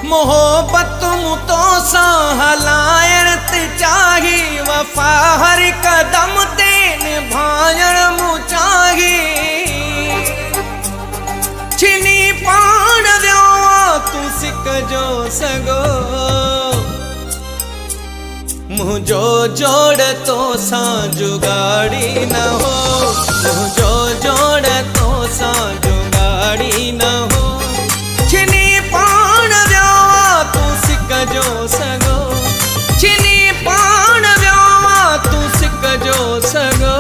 मोहब्बत तो हलायण चाही, वफा हर कदम ते निभायण मुचाही। छिनी पाण वियो तू सिक जो सगो, मुझो जोड़ तो सा जुगाड़ी न हो, मुझो जोड़ तो सा जुगाड़ी न हो। छिनी पाण वियो तू सिक जो सगो, छिनी पाण वियो तू सिक जो सगो,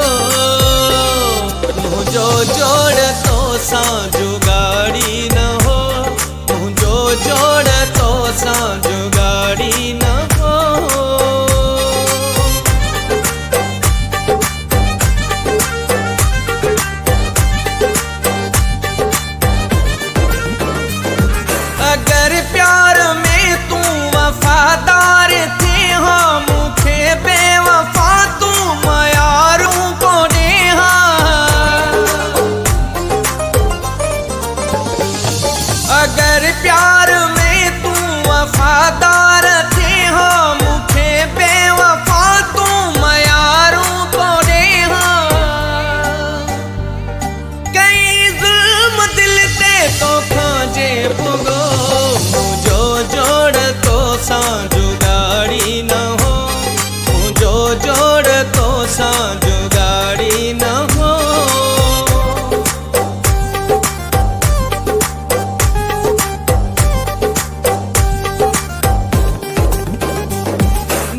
मुझो जोड़ तो सा जुगाड़ी न हो, मुझो जोड़ तो सा जुगाड़ी न हो। अगर प्यार में तू वफादार थे, हाँ मुझे बेवफा तू मयारू को दे। अगर प्यार में तू वफादार थे, हाँ मुझे बेवफा तू मयारू को दे। कई जुल्म दिल ते तो खाजे भुगो, मुझो जोड़ तो सा जुगाड़ी न हो, मुझो जोड़ तो सा जुगाड़ी न हो।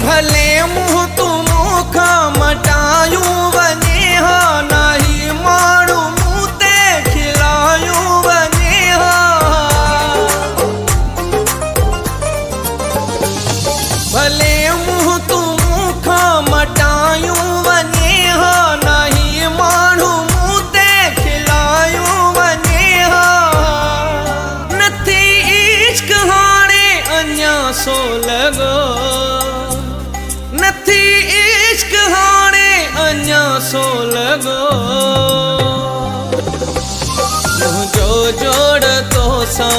भले मुँह तू मुख मटायूं वने, हाँ नाही मारू मुँह ते खिलायूं वने। भले मुँह तू मुख मटायूं वने, हाँ नाही मारू मुँह ते खिलायूं वने। नथी इश्क हाणे अञा सो लगो, नथी इश्क हाणे अञा सो लगो, मुझो जोड़ तो सा